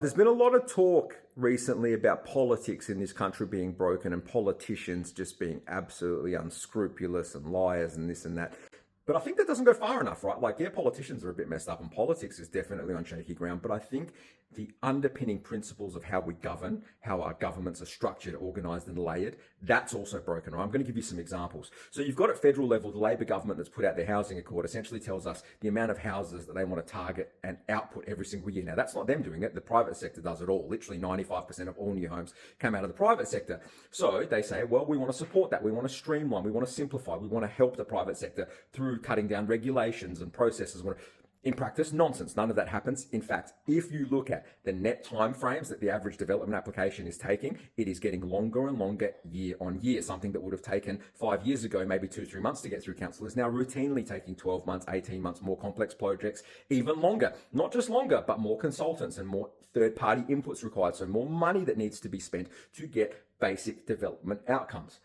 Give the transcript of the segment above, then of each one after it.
There's been a lot of talk recently about politics in this country being broken and politicians just being absolutely unscrupulous and liars and this and that. But I think that doesn't go far enough, right? Like, yeah, politicians are a bit messed up and politics is definitely on shaky ground. But I think the underpinning principles of how we govern, how our governments are structured, organized and layered, that's also broken. Right? I'm going to give you some examples. So you've got at federal level, the Labor government that's put out their housing accord essentially tells us the amount of houses that they want to target and output every single year. Now, that's not them doing it. The private sector does it all. Literally 95% of all new homes come out of the private sector. So they say, well, we want to support that. We want to streamline. We want to simplify. We want to help the private sector through cutting down regulations and processes. In practice, nonsense. None of that happens. In fact, if you look at the net time frames that the average development application is taking, it is getting longer and longer year on year. Something that would have taken 5 years ago, maybe 2-3 months to get through council is now routinely taking 12 months, 18 months, more complex projects, even longer. Not just longer, but more consultants and more third-party inputs required. So more money that needs to be spent to get basic development outcomes.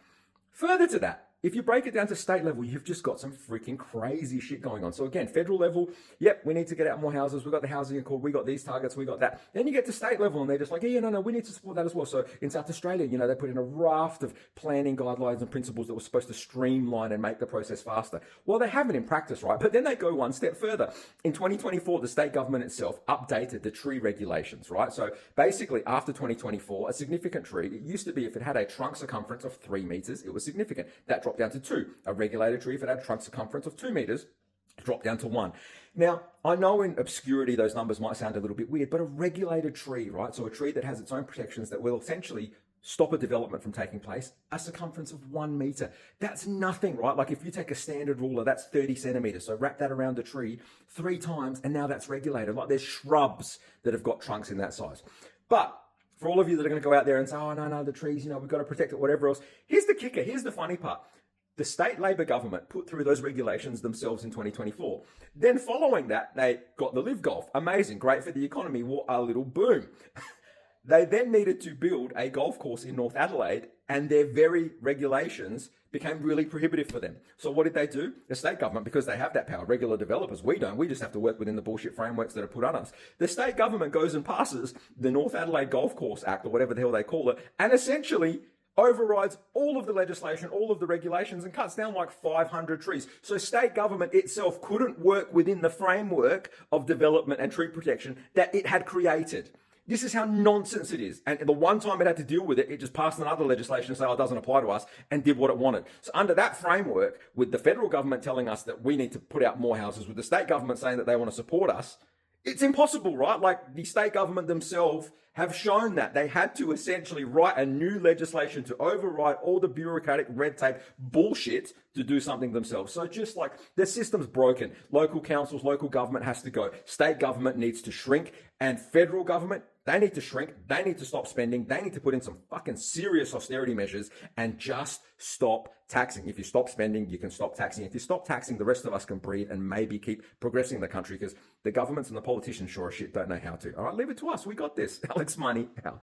Further to that, if you break it down to state level, you've just got some freaking crazy shit going on. So again, federal level, yep, we need to get out more houses. We've got the housing accord. We got these targets. We got that. Then you get to state level and they're just like, yeah, no, we need to support that as well. So in South Australia, they put in a raft of planning guidelines and principles that were supposed to streamline and make the process faster. Well, they haven't in practice, right? But then they go one step further. In 2024, the state government itself updated the tree regulations, right? So basically after 2024, a significant tree, it used to be if it had a trunk circumference of 3 meters, it was significant. That dropped down to 2. A regulated tree, if it had a trunk circumference of 2 meters, dropped down to 1. Now, I know in obscurity those numbers might sound a little bit weird, but a regulated tree, right? So a tree that has its own protections that will essentially stop a development from taking place, a circumference of 1 meter. That's nothing, right? Like if you take a standard ruler, that's 30 centimeters. So wrap that around a tree 3 times and now that's regulated. Like there's shrubs that have got trunks in that size. But for all of you that are going to go out there and say, oh, no, the trees, we've got to protect it, whatever else. Here's the kicker. Here's the funny part. The state Labor government put through those regulations themselves in 2024. Then following that, they got the Live Golf. Amazing, great for the economy. What a little boom. They then needed to build a golf course in North Adelaide and their very regulations became really prohibitive for them. So what did they do? The state government, because they have that power, regular developers, we don't. We just have to work within the bullshit frameworks that are put on us. The state government goes and passes the North Adelaide Golf Course Act or whatever the hell they call it and essentially overrides all of the legislation, all of the regulations and cuts down like 500 trees. So state government itself couldn't work within the framework of development and tree protection that it had created. This is how nonsense it is. And the one time it had to deal with it, it just passed another legislation and say, oh, it doesn't apply to us and did what it wanted. So under that framework, with the federal government telling us that we need to put out more houses, with the state government saying that they want to support us, it's impossible, right? Like the state government themselves have shown that they had to essentially write a new legislation to override all the bureaucratic red tape bullshit to do something themselves. So just like the system's broken, local councils, local government has to go. State government needs to shrink and federal government, they need to shrink. They need to stop spending. They need to put in some fucking serious austerity measures and just stop taxing. If you stop spending, you can stop taxing. If you stop taxing, the rest of us can breathe and maybe keep progressing the country because the governments and the politicians sure as shit don't know how to. All right, leave it to us. We got this. Alex Money out.